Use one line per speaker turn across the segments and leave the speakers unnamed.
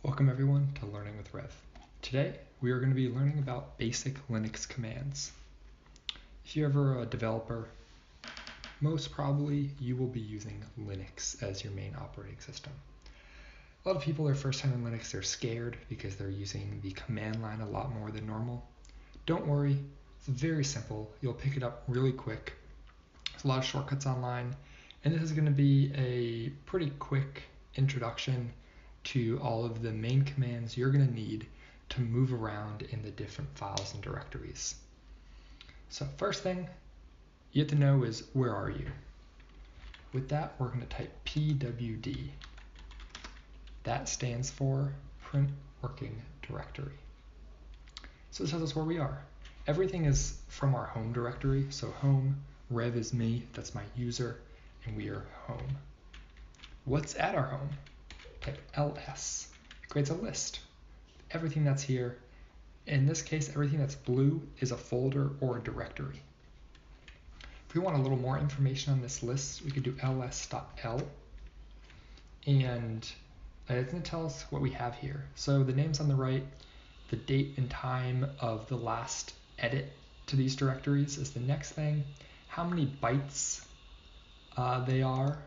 Welcome everyone to Learning with Rev. Today we are going to be learning about basic Linux commands. If you're ever a developer, most probably you will be using Linux as your main operating system. A lot of people are first time in Linux, they're scared because they're using the command line a lot more than normal. Don't worry, it's very simple. You'll pick it up really quick. There's a lot of shortcuts online, and this is going to be a pretty quick introduction to all of the main commands you're going to need to move around in the different files and directories. So first thing you have to know is, where are you? With that, we're going to type pwd. That stands for print working directory. So this tells us where we are. Everything is from our home directory. So home, rev is me, that's my user, and we are home. What's at our home? Type ls. It creates a list. Everything that's here. In this case, everything that's blue is a folder or a directory. If we want a little more information on this list, we could do ls.l, and it's going to tell us what we have here. So the names on the right, the date and time of the last edit to these directories is the next thing. How many bytes they are,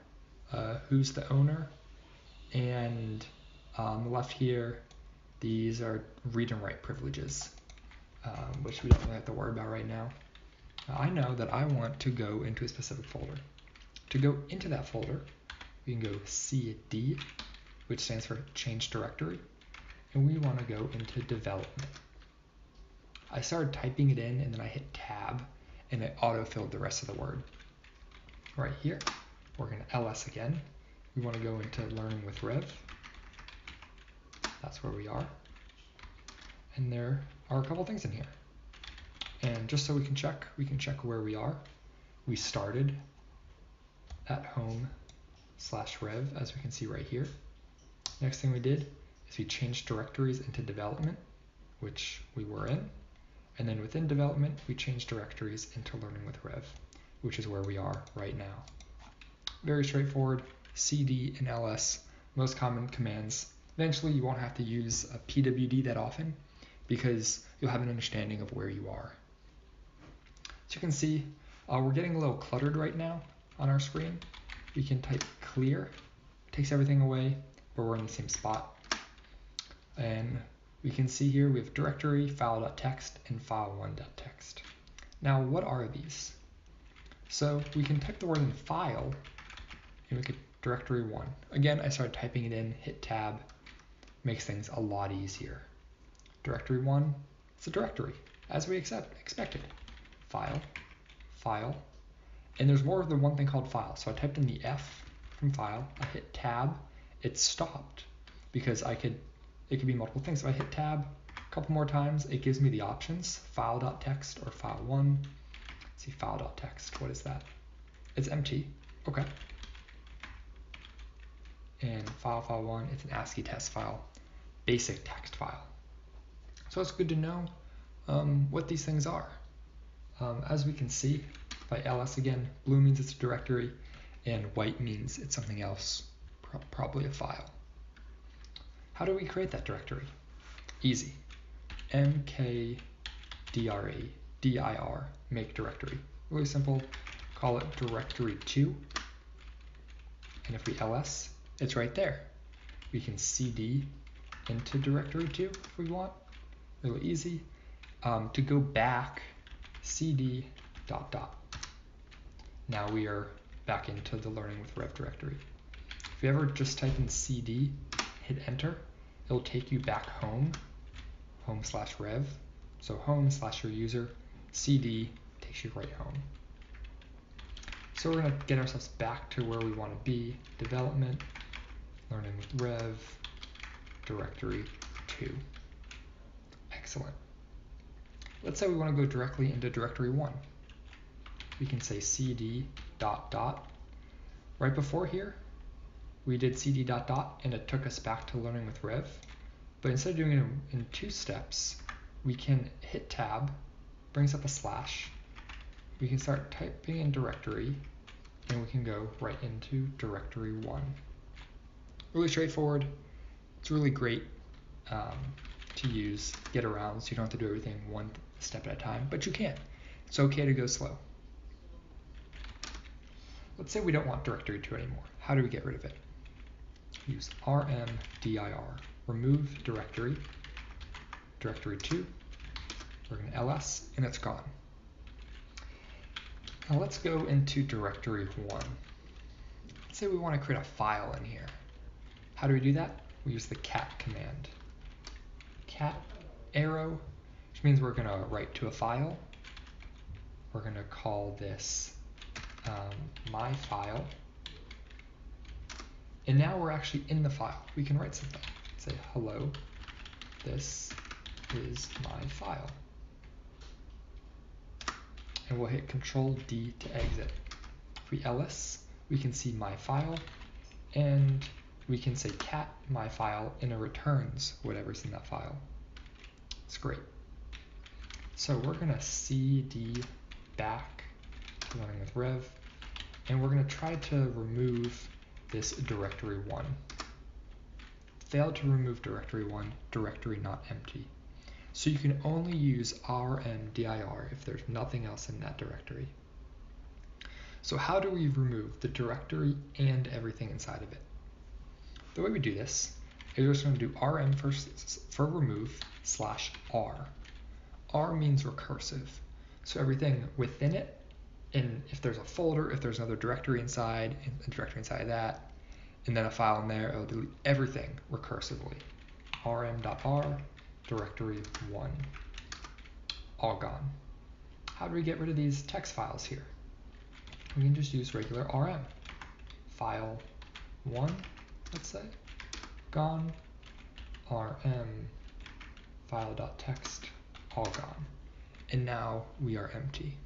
who's the owner, and on the left here, these are read and write privileges, which we don't really have to worry about right now. I know that I want to go into a specific folder. To go into that folder, we can go cd, which stands for change directory, and we want to go into development. I started typing it in, and then I hit tab, and it auto-filled the rest of the word. Right here, we're going to ls again. We want to go into learning with Rev. That's where we are. And there are a couple things in here. And just so we can check where we are. We started at home/rev, as we can see right here. Next thing we did is we changed directories into development, which we were in. And then within development, we changed directories into learning with Rev, which is where we are right now. Very straightforward. cd and ls, most common commands. Eventually you won't have to use a pwd that often because you'll have an understanding of where you are. As you can see, we're getting a little cluttered right now on our screen. We can type clear, takes everything away, but we're in the same spot. And we can see here we have directory, file.txt, and file1.txt. Now what are these? So we can type the word in file, and we could directory 1. Again, I started typing it in, hit tab, makes things a lot easier. Directory 1, it's a directory, as we expected. File, file, and there's more than one thing called file. So I typed in the F from file, I hit tab, it stopped because it could be multiple things. If I hit tab a couple more times, it gives me the options, file.txt or file1. Let's see, file.txt, what is that? It's empty, okay. And file1, it's an ASCII test file, basic text file. So it's good to know what these things are. As we can see by ls again, blue means it's a directory, and white means it's something else, probably a file. How do we create that directory? Easy. mkdir, make directory. Really simple, call it directory2, and if we ls, it's right there. We can cd into directory 2 if we want. Really easy. To go back, cd ... Now we are back into the learning with Rev directory. If you ever just type in cd, hit enter, it'll take you back home/rev. So home/your user, cd takes you right home. So we're going to get ourselves back to where we want to be, development, learning with Rev, directory 2. Excellent. Let's say we want to go directly into directory 1. We can say cd ... Right before here, we did cd ... and it took us back to learning with Rev. But instead of doing it in 2 steps, we can hit tab, brings up a slash. We can start typing in directory, and we can go right into directory 1. Really straightforward. It's really great to use, get around, so you don't have to do everything one step at a time, but you can. It's okay to go slow. Let's say we don't want directory 2 anymore. How do we get rid of it? Use rmdir, remove directory 2, we're going to ls, and it's gone. Now let's go into directory 1. Let's say we want to create a file in here. How do we do that? We use the cat command. Cat arrow, which means we're going to write to a file. We're going to call this my file. And now we're actually in the file. We can write something. Say, hello, this is my file. And we'll hit Control D to exit. If we ls, we can see my file, and we can say cat my file, and it returns whatever's in that file. It's great. So we're going to cd back to running with rev, and we're going to try to remove this directory 1. Failed to remove directory 1, directory not empty. So you can only use rmdir if there's nothing else in that directory. So how do we remove the directory and everything inside of it? The way we do this is we're just going to do rm for remove /r. R means recursive. So everything within it, and if there's a folder, if there's another directory inside, and a directory inside of that, and then a file in there, it'll delete everything recursively. rm.r, directory 1, all gone. How do we get rid of these text files here? We can just use regular rm. File 1, let's say, gone, rm file.txt, all gone. And now we are empty.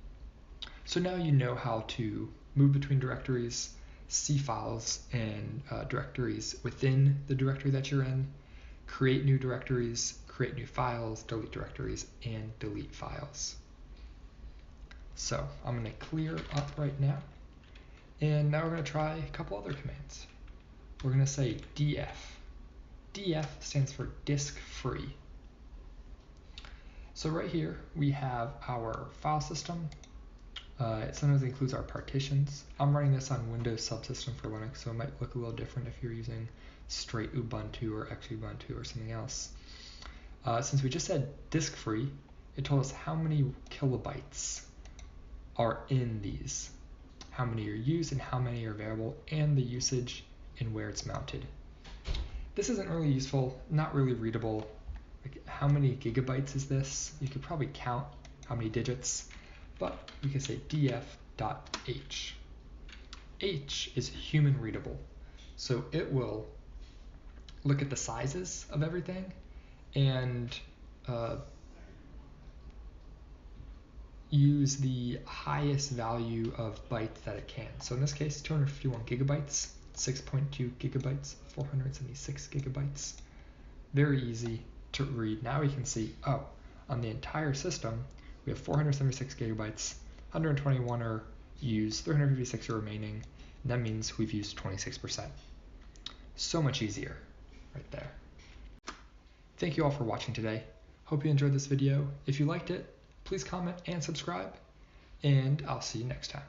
So now you know how to move between directories, see files and directories within the directory that you're in, create new directories, create new files, delete directories, and delete files. So I'm going to clear up right now, and now we're going to try a couple other commands. We're going to say df. df stands for disk free. So right here we have our file system. It sometimes includes our partitions. I'm running this on Windows Subsystem for Linux, so it might look a little different if you're using straight Ubuntu or Xubuntu or something else. Since we just said disk free, it told us how many kilobytes are in these, how many are used and how many are available, and the usage and where it's mounted. This isn't really useful, not really readable. Like, how many gigabytes is this? You could probably count how many digits, but we can say df.h. H is human readable, so it will look at the sizes of everything and use the highest value of bytes that it can. So in this case, 251 gigabytes, 6.2 gigabytes, 476 gigabytes. Very easy to read. Now we can see, oh, on the entire system, we have 476 gigabytes, 121 are used, 356 are remaining, and that means we've used 26%. So much easier right there. Thank you all for watching today. Hope you enjoyed this video. If you liked it, please comment and subscribe, and I'll see you next time.